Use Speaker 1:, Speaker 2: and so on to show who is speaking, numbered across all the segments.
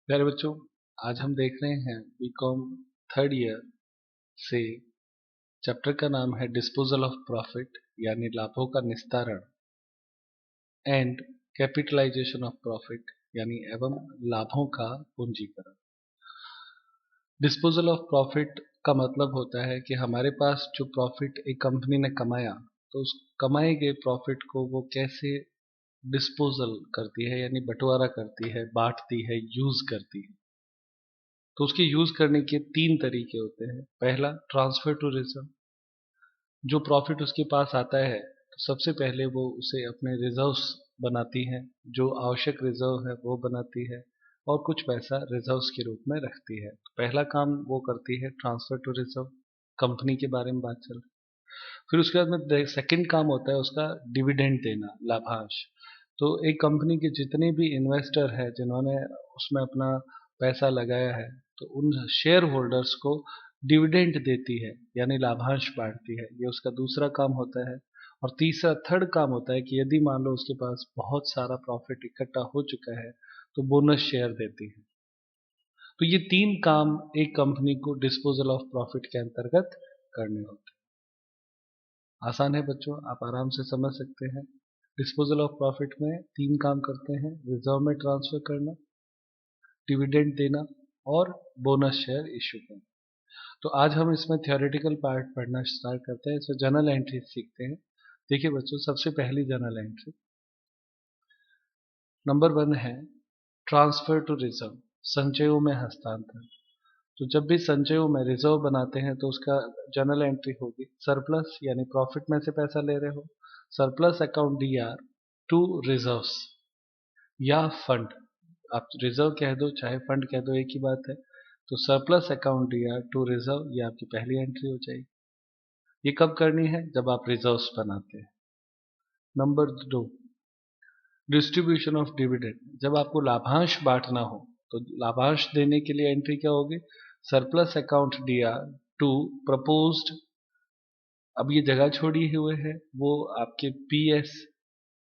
Speaker 1: प्यारे बच्चों, आज हम देख रहे हैं बीकॉम थर्ड ईयर से। चैप्टर का नाम है डिस्पोजल ऑफ प्रॉफिट यानी लाभों का निस्तारण एंड कैपिटलाइजेशन ऑफ प्रॉफिट यानी एवं लाभों का पूंजीकरण। डिस्पोजल ऑफ प्रॉफिट का मतलब होता है कि हमारे पास जो प्रॉफिट एक कंपनी ने कमाया, तो उस कमाए गए प्रॉफिट को वो कैसे डिस्पोजल करती है यानी बंटवारा करती है, बांटती है, यूज करती है। तो उसके यूज करने के तीन तरीके होते हैं। पहला, ट्रांसफर टू रिजर्व। जो प्रॉफिट उसके पास आता है तो सबसे पहले वो उसे अपने रिजर्व्स बनाती है, जो आवश्यक रिजर्व है वो बनाती है और कुछ पैसा रिजर्व्स के रूप में रखती है। तो पहला काम वो करती है ट्रांसफर टू रिजर्व। कंपनी के बारे में बात चल रही। फिर उसके बाद में सेकंड काम होता है उसका डिविडेंड देना, लाभांश। तो एक कंपनी के जितने भी इन्वेस्टर है जिन्होंने उसमें अपना पैसा लगाया है, तो उन शेयर होल्डर्स को डिविडेंड देती है यानी लाभांश बांटती है। ये उसका दूसरा काम होता है। और तीसरा, थर्ड काम होता है कि यदि मान लो उसके पास बहुत सारा प्रॉफिट इकट्ठा हो चुका है तो बोनस शेयर देती है। तो ये तीन काम एक कंपनी को डिस्पोजल ऑफ प्रॉफिट के अंतर्गत करने होते हैं। आसान है बच्चों, आप आराम से समझ सकते हैं। डिस्पोजल ऑफ प्रॉफिट में तीन काम करते हैं: रिजर्व में ट्रांसफर करना, डिविडेंड देना और बोनस शेयर इश्यू करना। तो आज हम इसमें थियोरेटिकल पार्ट पढ़ना स्टार्ट करते हैं। इसमें जर्नल एंट्री सीखते हैं। देखिए बच्चों, सबसे पहली जर्नल एंट्री नंबर 1 है ट्रांसफर टू रिजर्व, संचयों में हस्तांतरण। तो जब भी संचयों में रिजर्व बनाते हैं तो उसका जर्नल एंट्री होगी सरप्लस यानी प्रॉफिट में से पैसा ले रहे हो, surplus account DR to reserves या फंड। आप रिजर्व कह दो चाहे फंड कह दो, एक ही बात है। तो surplus account DR to reserve, ये आपकी पहली एंट्री हो जाएगी। ये कब करनी है? जब आप रिजर्व्स बनाते हैं। Number 2, distribution of dividend. जब आपको लाभांश बांटना हो तो लाभांश देने के लिए एंट्री क्या होगी? Surplus account DR to proposed. अब ये जगह छोड़ी हुए है, वो आपके पीएस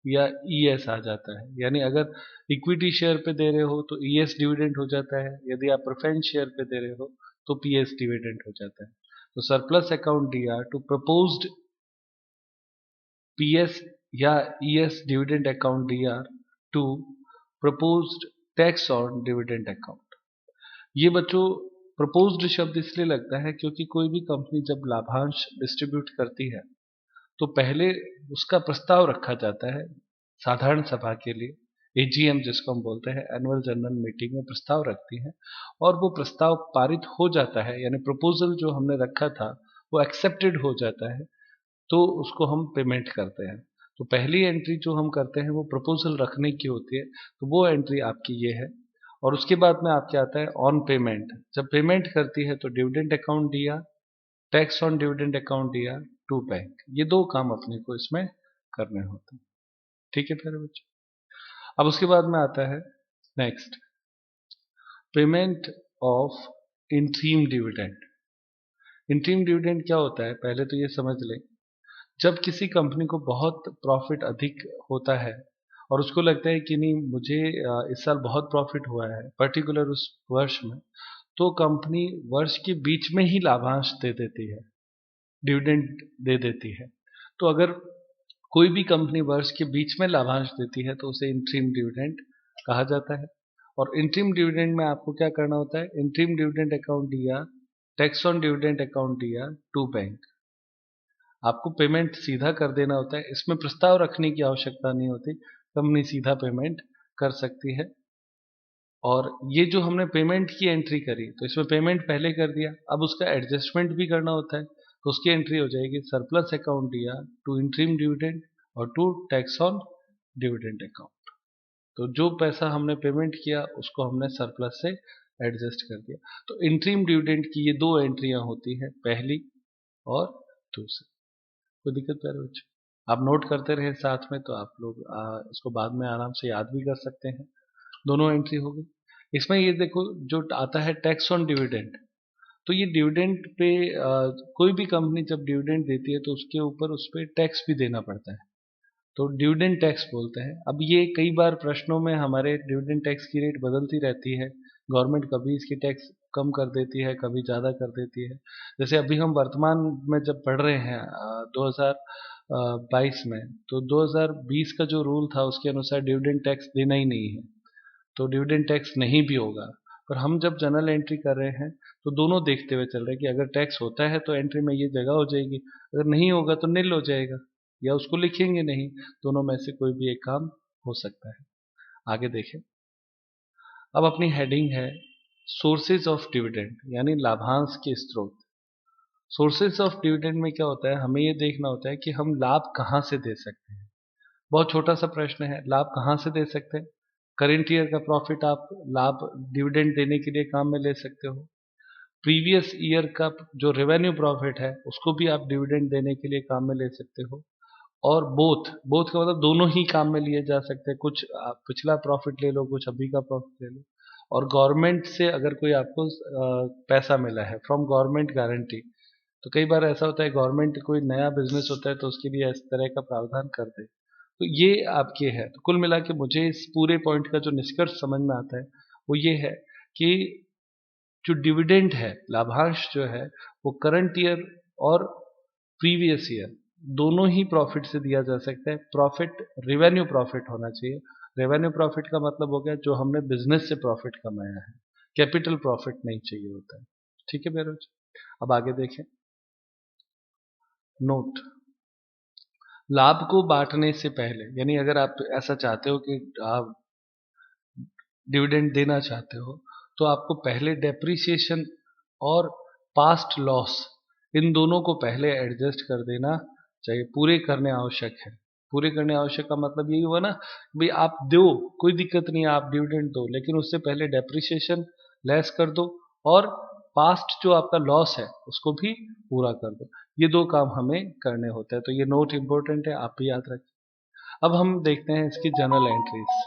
Speaker 1: या ईएस आ जाता है। यानी अगर इक्विटी शेयर पे दे रहे हो तो ईएस डिविडेंड हो जाता है, यदि आप प्रेफरेंस शेयर पे दे रहे हो तो पीएस डिविडेंड हो जाता है। तो surplus account DR to proposed PS या ES dividend account DR to proposed tax on dividend account. ये बच्चों प्रपोज्ड शब्द इसलिए लगता है क्योंकि कोई भी कंपनी जब लाभांश डिस्ट्रीब्यूट करती है तो पहले उसका प्रस्ताव रखा जाता है साधारण सभा के लिए। एजीएम जिसको हम बोलते हैं, एनुअल जनरल मीटिंग में प्रस्ताव रखती है और वो प्रस्ताव पारित हो जाता है यानी प्रपोजल जो हमने रखा था वो एक्सेप्टेड हो जाता है, तो उसको हम पेमेंट करते हैं। तो पहली एंट्री जो हम करते हैं वो प्रपोजल रखने की होती है, तो वो एंट्री आपकी ये है। और उसके बाद में आपके आता है ऑन पेमेंट। जब पेमेंट करती है तो डिविडेंड अकाउंट दिया, tax on dividend account DR to bank. ये दो काम अपने को इसमें करने होते हैं। ठीक है प्यारे बच्चों। अब उसके बाद में आता है next, payment of interim dividend. Interim dividend क्या होता है पहले तो ये समझ लें। जब किसी कंपनी को बहुत प्रॉफिट अधिक होता है और उसको लगता है कि नहीं मुझे इस साल बहुत प्रॉफिट हुआ है पर्टिकुलर उस वर्ष में, तो कंपनी वर्ष के बीच में ही लाभांश दे देती है, डिविडेंड दे देती है। तो अगर कोई भी कंपनी वर्ष के बीच में लाभांश देती है तो उसे इंट्रीम डिविडेंड कहा जाता है। और इंट्रीम डिविडेंड में आपको क्या करना होता है? इंट्रीम डिविडेंड अकाउंट दिया, tax on dividend account DR to bank. आपको पेमेंट सीधा कर देना होता है, इसमें प्रस्ताव रखने की आवश्यकता नहीं होती, कंपनी सीधा पेमेंट कर सकती है। और ये जो हमने पेमेंट की एंट्री करी तो इसमें पेमेंट पहले कर दिया, अब उसका एडजस्टमेंट भी करना होता है, तो उसकी एंट्री हो जाएगी surplus account DR to interim dividend और to tax on dividend account. तो जो पैसा हमने पेमेंट किया उसको हमने सरप्लस से एडजस्ट कर दिया। तो इंट्रीम डिविडेंड की ये दो एंट्रियां होती है, पहली और दूसरी। कोई दिक्कत प्यारे बच्चों? आप नोट करते रहे साथ में तो आप लोग इसको बाद में आराम से याद भी कर सकते हैं। दोनों एंट्री हो गई। इसमें ये देखो जो आता है टैक्स ऑन डिविडेंड, तो ये डिविडेंड पे कोई भी कंपनी जब डिविडेंड देती है तो उसके ऊपर उस पर टैक्स भी देना पड़ता है, तो डिविडेंड टैक्स बोलते हैं। अब ये कई बार प्रश्नों में हमारे डिविडेंड टैक्स की रेट बदलती रहती है, गवर्नमेंट कभी इसकी टैक्स कम कर देती है, कभी ज़्यादा कर देती है। जैसे अभी हम वर्तमान में जब पढ़ रहे हैं 2022 में, तो 2020 का जो रूल था उसके अनुसार डिविडेंड टैक्स देना ही नहीं है, तो डिविडेंड टैक्स नहीं भी होगा। पर हम जब जर्नल एंट्री कर रहे हैं तो दोनों देखते हुए चल रहे हैं कि अगर टैक्स होता है तो एंट्री में ये जगह हो जाएगी, अगर नहीं होगा तो नील हो जाएगा, या उसको लिखेंगे नहीं। दोनों में से कोई भी एक काम हो सकता है। आगे देखें। अब अपनी हेडिंग है सोर्सेज ऑफ डिविडेंड, यानी लाभांश के स्रोत। सोर्सेज ऑफ डिविडेंड में क्या होता है, हमें ये देखना होता है कि हम लाभ कहाँ से दे सकते हैं। बहुत छोटा सा प्रश्न है, लाभ कहाँ से दे सकते हैं। करेंट ईयर का प्रॉफिट आप लाभ डिविडेंड देने के लिए काम में ले सकते हो। प्रीवियस ईयर का जो रेवेन्यू प्रॉफिट है उसको भी आप डिविडेंड देने के लिए काम में ले सकते हो। और बोथ बोथ का मतलब दोनों ही काम में लिए जा सकते हैं। कुछ आप पिछला प्रॉफिट ले लो, कुछ अभी का प्रॉफिट ले लो। और गवर्नमेंट से अगर कोई आपको पैसा मिला है फ्रॉम गवर्नमेंट गारंटी, तो कई बार ऐसा होता है गवर्नमेंट कोई नया बिजनेस होता है तो उसके लिए इस तरह का प्रावधान कर दे, तो ये आपके है। तो कुल मिला के मुझे इस पूरे पॉइंट का जो निष्कर्ष समझ में आता है वो ये है कि जो डिविडेंड है, लाभांश जो है, वो करंट ईयर और प्रीवियस ईयर दोनों ही प्रॉफिट से दिया जा सकता है। प्रॉफिट रेवेन्यू प्रॉफिट होना चाहिए। रेवेन्यू प्रॉफिट का मतलब हो गया जो हमने बिजनेस से प्रॉफिट कमाया है, कैपिटल प्रॉफिट नहीं चाहिए होता है। ठीक है बेरोज। अब आगे देखें। नोट, लाभ को बांटने से पहले, यानी अगर आप ऐसा चाहते हो कि आप डिविडेंड देना चाहते हो, तो आपको पहले डेप्रिसिएशन और पास्ट लॉस इन दोनों को पहले एडजस्ट कर देना चाहिए, पूरे करने आवश्यक है। पूरे करने आवश्यक का मतलब यही हुआ ना, भाई आप दो, कोई दिक्कत नहीं है, आप डिविडेंड दो, लेकिन उससे पहले डेप्रिसिएशन लेस कर दो और पास्ट जो आपका लॉस है उसको भी पूरा कर दो। ये दो काम हमें करने होते हैं, तो ये नोट इंपॉर्टेंट है, आप भी याद रखें। अब हम देखते हैं इसकी जर्नल एंट्रीज।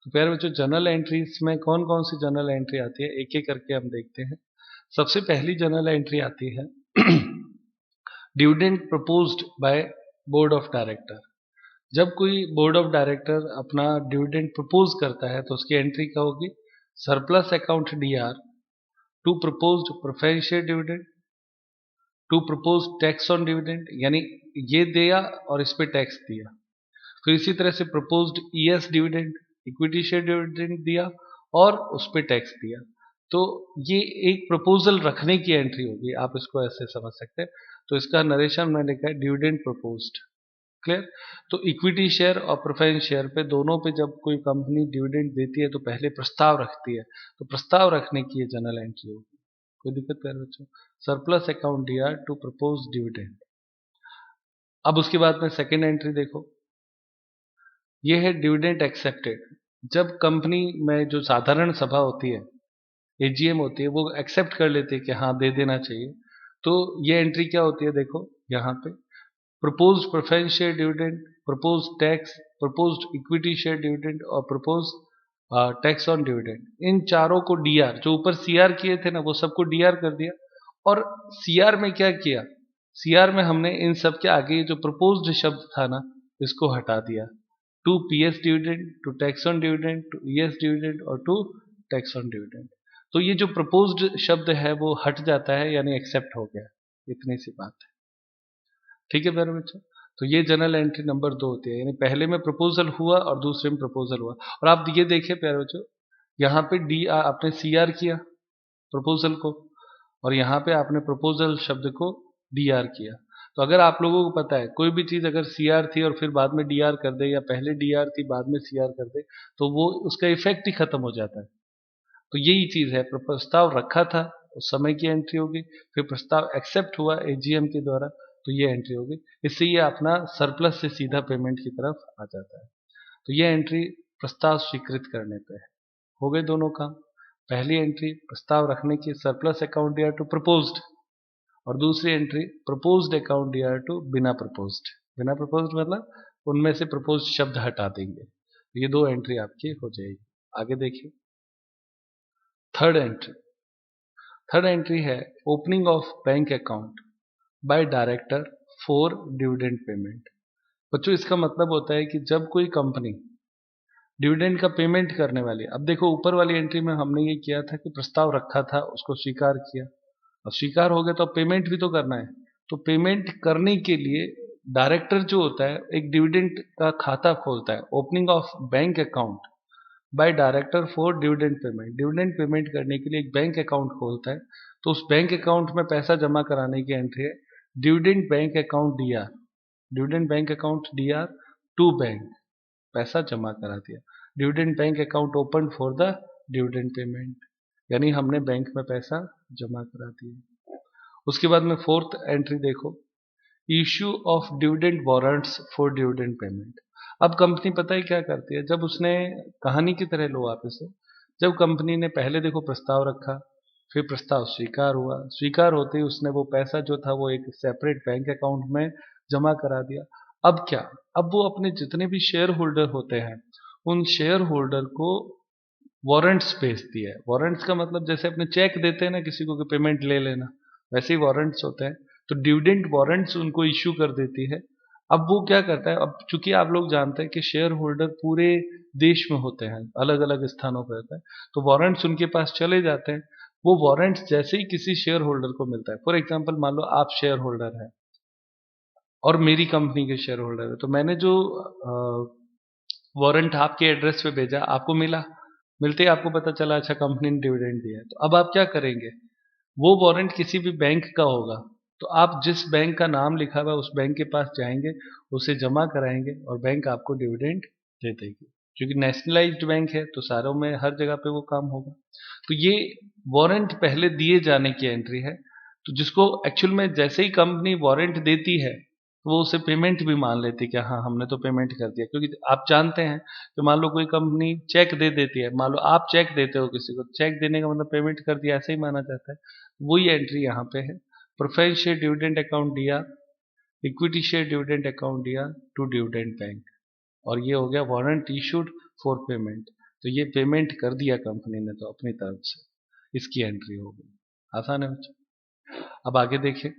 Speaker 1: तो प्यारे बच्चों, जर्नल एंट्रीज में कौन कौन सी जर्नल एंट्री आती है, एक एक करके हम देखते हैं। सबसे पहली जर्नल एंट्री आती है dividend proposed by board of director. जब कोई बोर्ड ऑफ डायरेक्टर अपना डिविडेंड प्रपोज करता है तो उसकी एंट्री क्या होगी, surplus account DR to proposed preference share dividend to propose tax on dividend, यानी ये दिया और इस पे टैक्स दिया। फिर इसी तरह से proposed ES dividend, equity share dividend दिया और उस पर टैक्स दिया। तो ये एक प्रपोजल रखने की एंट्री होगी, आप इसको ऐसे समझ सकते हैं। तो इसका नरेशन मैंने लिखा है डिविडेंड प्रपोज्ड। क्लियर। तो इक्विटी शेयर और प्रेफरेंस शेयर पे दोनों पे जब कोई कंपनी डिविडेंड देती है तो पहले प्रस्ताव रखती है, तो प्रस्ताव रखने की ये जनरल एंट्री होगी। कोई दिक्कत प्यारे बच्चों। Surplus account DR to propose dividend. अब उसके बाद में सेकेंड एंट्री देखो, ये है डिविडेंड एक्सेप्टेड। जब कंपनी में जो साधारण सभा होती है, एजीएम होती है, वो एक्सेप्ट कर लेते हैं कि हाँ दे देना चाहिए, तो ये एंट्री क्या होती है देखो यहाँ पे, propose preference share dividend, propose tax, propose equity share dividend और प्रपोज टैक्स ऑन डिविडेंड। इन चारों को डीआर, जो ऊपर सीआर किए थे ना, वो सबको डीआर कर दिया। और सीआर में क्या किया, सीआर में हमने इन सब के आगे जो प्रपोज्ड शब्द था ना, इसको हटा दिया। To PS dividend, to tax on dividend, to ES dividend और टू टैक्स ऑन डिविडेंड। तो ये जो प्रपोज्ड शब्द है वो हट जाता है, यानी एक्सेप्ट हो गया। इतनी सी बात है। ठीक है प्यारे बच्चों। तो ये जनरल एंट्री नंबर 2 होती है, यानी पहले में प्रपोजल हुआ और दूसरे में प्रपोजल हुआ। और आप ये देखिए प्यारे बच्चों, यहाँ पे डी आपने सी आर किया प्रपोजल को, और यहाँ पे आपने प्रपोजल शब्द को डी आर किया। तो अगर आप लोगों को पता है कोई भी चीज अगर सी आर थी और फिर बाद में डी आर कर दे, या पहले डी आर थी बाद में सी आर कर दे, तो वो उसका इफेक्ट ही खत्म हो जाता है। तो यही चीज है, प्रस्ताव रखा था उस समय की एंट्री होगी, फिर प्रस्ताव एक्सेप्ट हुआ एजीएम के द्वारा, तो ये एंट्री होगी। इससे ये अपना सरप्लस से सीधा पेमेंट की तरफ आ जाता है। तो ये एंट्री प्रस्ताव स्वीकृत करने पे है। हो गए दोनों काम। पहली एंट्री प्रस्ताव रखने की, surplus account DR to proposed, और दूसरी entry proposed account DR to बिना प्रपोज्ड। बिना प्रपोज्ड मतलब उनमें से प्रपोज्ड शब्द हटा देंगे। तो ये दो एंट्री आपकी हो जाएगी। आगे देखिए थर्ड एंट्री। थर्ड एंट्री है opening of bank account by director for dividend payment. बच्चों इसका मतलब होता है कि जब कोई कंपनी डिविडेंड का पेमेंट करने वाली। अब देखो ऊपर वाली एंट्री में हमने ये किया था कि प्रस्ताव रखा था, उसको स्वीकार किया। अब स्वीकार हो गया तो अब पेमेंट भी तो करना है। तो पेमेंट करने के लिए डायरेक्टर जो होता है एक डिविडेंड का खाता खोलता है, opening of bank account by director for dividend payment. Dividend payment करने के लिए एक बैंक अकाउंट खोलता है, तो उस बैंक अकाउंट में पैसा जमा कराने की एंट्री है dividend bank account DR. Dividend bank account DR to bank, पैसा जमा करा दिया। Dividend bank account open for the dividend payment, यानी हमने बैंक में पैसा जमा करा दिया। उसके बाद में फोर्थ एंट्री देखो, issue of dividend warrants for dividend payment. अब कंपनी पता है क्या करती है, जब उसने कहानी की तरह लो आप इसे, जब कंपनी ने पहले देखो प्रस्ताव रखा, फिर प्रस्ताव स्वीकार हुआ, स्वीकार होते ही उसने वो पैसा जो था वो एक सेपरेट बैंक अकाउंट में जमा करा दिया। अब क्या, अब वो अपने जितने भी शेयर होल्डर होते हैं उन शेयर होल्डर को वारंट्स भेजती है। वारंट्स का मतलब जैसे अपने चेक देते हैं ना किसी को कि पेमेंट ले लेना, वैसे ही वारंट्स होते हैं। तो डिविडेंड वारंट्स उनको इश्यू कर देती है। अब वो क्या करता है, अब चूंकि आप लोग जानते हैं कि शेयर होल्डर पूरे देश में होते हैं, अलग अलग स्थानों पर होते हैं, तो वारंट्स उनके पास चले जाते हैं। वो वारंट्स जैसे ही किसी शेयर होल्डर को मिलता है, फॉर एग्जाम्पल मान लो आप शेयर होल्डर हैं और मेरी कंपनी के शेयर होल्डर है, तो मैंने जो वारंट आपके एड्रेस पे भेजा, आपको मिला, मिलते ही आपको पता चला अच्छा कंपनी ने डिविडेंड दिया है, तो अब आप क्या करेंगे, वो वारंट किसी भी बैंक का होगा, तो आप जिस बैंक का नाम लिखा हुआ है उस बैंक के पास जाएंगे, उसे जमा कराएंगे और बैंक आपको डिविडेंड दे देगी। क्योंकि नेशनलाइज्ड बैंक है तो सारों में हर जगह पे वो काम होगा। तो ये वारंट पहले दिए जाने की एंट्री है, तो जिसको एक्चुअल में जैसे ही कंपनी वारंट देती है तो वो उसे पेमेंट भी मान लेती है कि हाँ हमने तो पेमेंट कर दिया। क्योंकि आप जानते हैं कि मान लो कोई कंपनी चेक दे देती है, मान लो आप चेक देते हो किसी को, चेक देने का मतलब पेमेंट कर दिया ऐसे ही माना जाता है। वही एंट्री यहाँ पे है, प्रेफरेंस शेयर डिविडेंड अकाउंट दिया, equity share dividend account DR to dividend bank, और ये हो गया वारंट इशूड फॉर पेमेंट। तो ये पेमेंट कर दिया कंपनी ने तो अपनी तरफ से, इसकी एंट्री हो गई। आसान है बच्चों। अब आगे देखिए,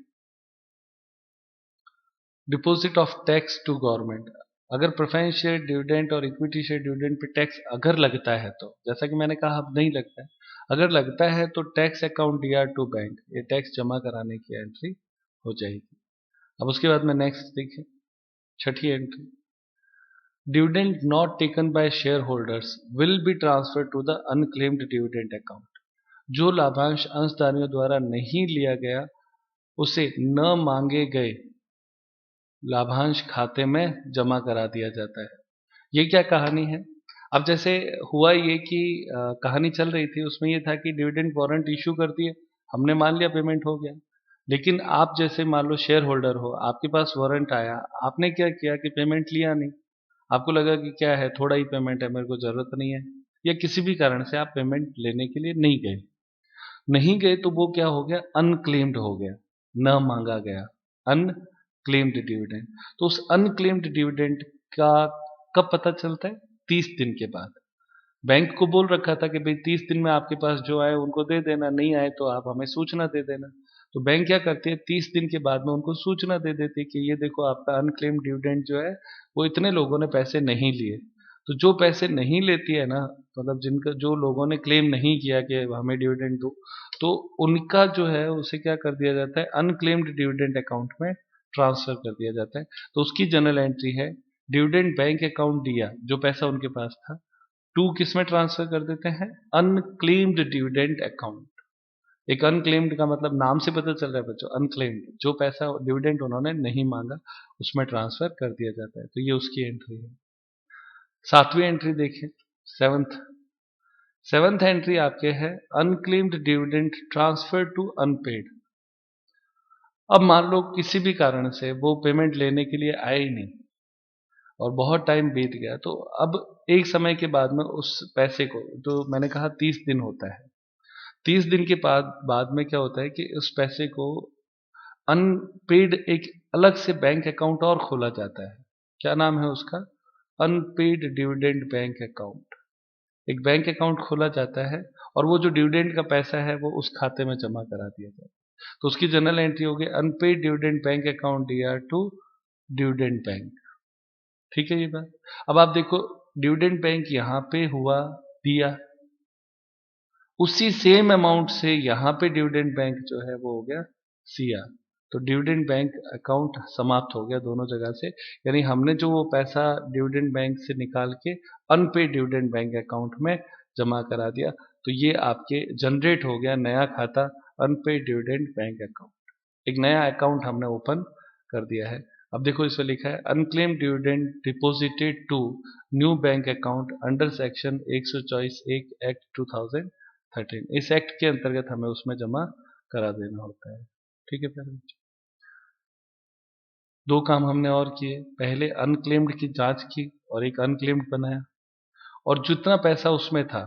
Speaker 1: deposit of tax to government. अगर प्रेफरेंस शेयर डिविडेंड और इक्विटी शेयर डिविडेंड पे टैक्स अगर लगता है, तो जैसा कि मैंने कहा अब नहीं लगता है, अगर लगता है तो tax account DR to bank, ये टैक्स जमा कराने की एंट्री हो जाएगी। अब उसके बाद में नेक्स्ट देखिए, छठी entry, dividend not taken by share holders will be transfer to the unclaimed dividend account. जो लाभांश अंशधारियों द्वारा नहीं लिया गया उसे न मांगे गए लाभांश खाते में जमा करा दिया जाता है। ये क्या कहानी है, अब जैसे हुआ ये कि कहानी चल रही थी, उसमें ये था कि डिविडेंड वारंट इशू कर दिए, हमने मान लिया पेमेंट हो गया। लेकिन आप जैसे मान लो शेयर होल्डर हो, आपके पास वारंट आया, आपने क्या किया कि पेमेंट लिया नहीं, आपको लगा कि क्या है थोड़ा ही पेमेंट है, मेरे को जरूरत नहीं है, या किसी भी कारण से आप पेमेंट लेने के लिए नहीं गए, नहीं गए तो वो क्या हो गया, अनक्लेम्ड हो गया, न मांगा गया, अनक्लेम्ड डिविडेंड। तो उस अनक्लेम्ड डिविडेंड का कब पता चलता है, 30 दिन के बाद। बैंक को बोल रखा था कि भाई 30 दिन में आपके पास जो आए उनको दे देना, नहीं आए तो आप हमें सूचना दे देना। तो बैंक क्या करती है, 30 दिन के बाद में उनको सूचना दे देती है कि ये देखो आपका अनक्लेम्ड डिविडेंड जो है वो इतने लोगों ने पैसे नहीं लिए। तो जो पैसे नहीं लेती है ना, मतलब जिनका जो लोगों ने क्लेम नहीं किया कि हमें डिविडेंड दो, तो उनका जो है उसे क्या कर दिया जाता है, अनक्लेम्ड डिविडेंड अकाउंट में ट्रांसफर कर दिया जाता है। तो उसकी जनरल एंट्री है, डिविडेंड बैंक अकाउंट दिया, जो पैसा उनके पास था, टू किस में ट्रांसफर कर देते हैं, अनक्लेम्ड डिविडेंड अकाउंट। एक अनक्लेम्ड का मतलब नाम से पता चल रहा है बच्चों, अनक्लेम्ड, जो पैसा डिविडेंड उन्होंने नहीं मांगा उसमें ट्रांसफर कर दिया जाता है। तो ये उसकी एंट्री है। सातवीं एंट्री देखिए, सेवंथ सेवंथ एंट्री आपके है, unclaimed dividend transfer to unpaid. अब मान लो किसी भी कारण से वो पेमेंट लेने के लिए आए ही नहीं और बहुत टाइम बीत गया, तो अब एक समय के बाद में उस पैसे को, जो मैंने कहा 30 दिन होता है, 30 दिन के बाद में क्या होता है कि उस पैसे को अनपेड एक अलग से बैंक अकाउंट और खोला जाता है। क्या नाम है उसका, अनपेड डिविडेंड बैंक अकाउंट। एक बैंक अकाउंट खोला जाता है और वो जो डिविडेंड का पैसा है वो उस खाते में जमा करा दिया जाता है। तो उसकी जनरल एंट्री होगी, unpaid dividend bank account DR to dividend bank. ठीक है ये बात। अब आप देखो, डिविडेंड बैंक यहाँ पे हुआ दिया, उसी सेम अमाउंट से यहाँ पे डिविडेंड बैंक जो है वो हो गया सिया। तो डिविडेंड बैंक अकाउंट समाप्त हो गया दोनों जगह से, यानी हमने जो वो पैसा डिविडेंड बैंक से निकाल के अनपेड डिविडेंड बैंक अकाउंट में जमा करा दिया, तो ये आपके जनरेट हो गया नया खाता अनपेड डिविडेंड बैंक अकाउंट। एक नया अकाउंट हमने ओपन कर दिया है। अब देखो इसमें लिखा है unclaimed dividend deposited to new bank account under section 124(1) act 2013। इस एक्ट के अंतर्गत हमें उसमें जमा करा देना होता है। ठीक है प्यारे बच्चों, दो काम हमने और किए, पहले अनक्लेम्ड की जांच की और एक अनक्लेम्ड बनाया, और जितना पैसा उसमें था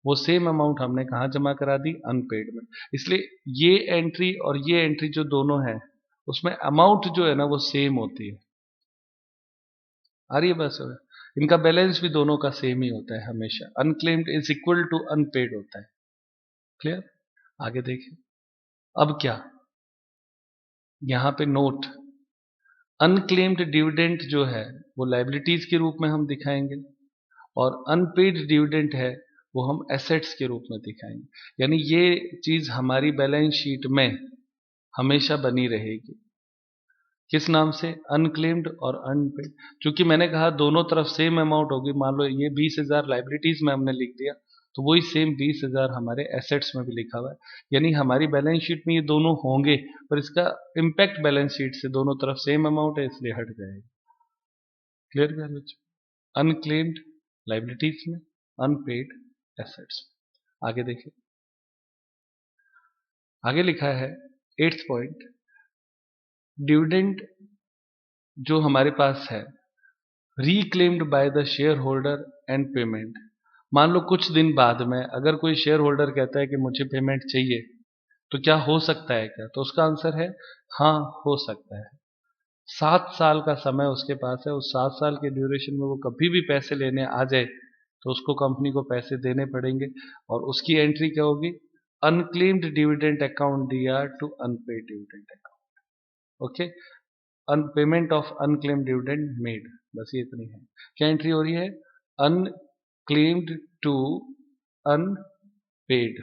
Speaker 1: वो सेम अमाउंट हमने कहाँ जमा करा दी, अनपेड में। इसलिए ये एंट्री और ये एंट्री जो दोनों है उसमें अमाउंट जो है ना वो सेम होती है। आ रही है बस, इनका बैलेंस भी दोनों का सेम ही होता है हमेशा, unclaimed is equal to unpaid होता है। क्लियर? आगे देखिए अब क्या, यहां पे नोट, अनक्लेम्ड डिविडेंड जो है वो लाइबिलिटीज के रूप में हम दिखाएंगे और अनपेड डिविडेंड है वो हम एसेट्स के रूप में दिखाएंगे। यानी ये चीज हमारी बैलेंस शीट में हमेशा बनी रहेगी। किस नाम से? अनक्लेम्ड और अनपेड। क्योंकि मैंने कहा दोनों तरफ सेम अमाउंट होगी, मान लो ये 20,000 लाइबिलिटीज में हमने लिख दिया तो वही सेम 20,000 हमारे एसेट्स में भी लिखा हुआ है। यानी हमारी बैलेंस शीट में ये दोनों होंगे पर इसका इम्पैक्ट बैलेंस शीट से दोनों तरफ सेम अमाउंट है इसलिए हट जाएगा। क्लियर क्या बच्चों? अनक्लेम्ड लाइबिलिटीज में, अनपेड एसेट्स। आगे देखिए, आगे लिखा है 8th पॉइंट, डिविडेंड जो हमारे पास है reclaimed by the share holder and payment. मान लो कुछ दिन बाद में अगर कोई शेयर होल्डर कहता है कि मुझे पेमेंट चाहिए, तो क्या हो सकता है क्या? तो उसका आंसर है हाँ, हो सकता है। 7 साल का समय उसके पास है, उस 7 साल के ड्यूरेशन में वो कभी भी पैसे लेने आ जाए तो उसको कंपनी को पैसे देने पड़ेंगे, और उसकी एंट्री क्या होगी? Unclaimed dividend account DR to unpaid dividend account. Okay, payment of unclaimed dividend made, बस ये इतनी है। क्या एंट्री हो रही है? अनक्लेम्ड टू अनपेड,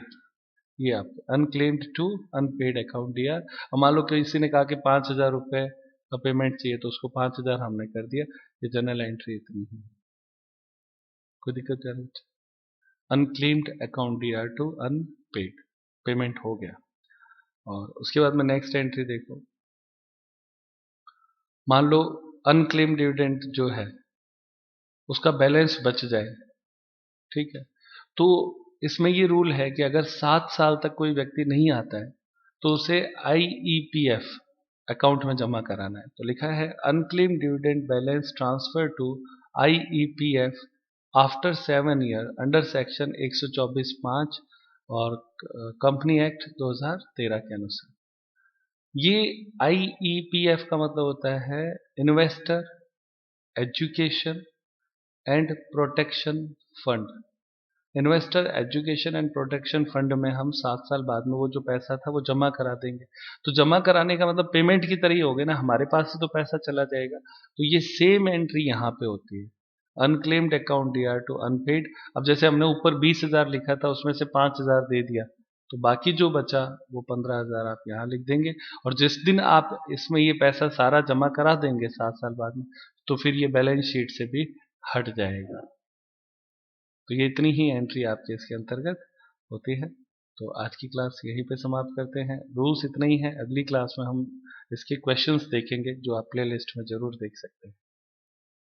Speaker 1: ये आप unclaimed to unpaid account DR. और मान लो किसी ने कहा कि 5,000 रुपए का पेमेंट चाहिए तो उसको 5,000 हमने कर दिया। ये जनरल एंट्री इतनी है, कोई दिक्कत नहीं। Unclaimed account DR to unpaid, payment हो गया। और उसके बाद में नेक्स्ट एंट्री देखो, मान लो अनक्लेम्ड डिविडेंड जो है उसका बैलेंस बच जाए, ठीक है, तो इसमें ये रूल है कि अगर 7 साल तक कोई व्यक्ति नहीं आता है तो उसे IEPF अकाउंट में जमा कराना है। तो लिखा है unclaimed dividend balance transfer to IEPF after 7 year under section 124(5) और कंपनी एक्ट 2013 के अनुसार। ये IEPF का मतलब होता है investor education and protection fund. Investor education and protection fund में हम 7 साल बाद में वो जो पैसा था वो जमा करा देंगे। तो जमा कराने का मतलब पेमेंट की तरह ही हो गया ना, हमारे पास से तो पैसा चला जाएगा। तो ये सेम एंट्री यहाँ पे होती है, unclaimed account DR to unpaid. अब जैसे हमने ऊपर 20,000 लिखा था उसमें से 5,000 दे दिया, तो बाकी जो बचा वो 15,000 आप यहाँ लिख देंगे। और जिस दिन आप इसमें ये पैसा सारा जमा करा देंगे 7 साल बाद में, तो फिर ये बैलेंस शीट से भी हट जाएगा। तो ये इतनी ही एंट्री आपके इसके अंतर्गत होती है। तो आज की क्लास यहीं पे समाप्त करते हैं। रूल्स इतने ही हैं, अगली क्लास में हम इसके क्वेश्चंस देखेंगे जो आप प्ले लिस्ट में जरूर देख सकते हैं।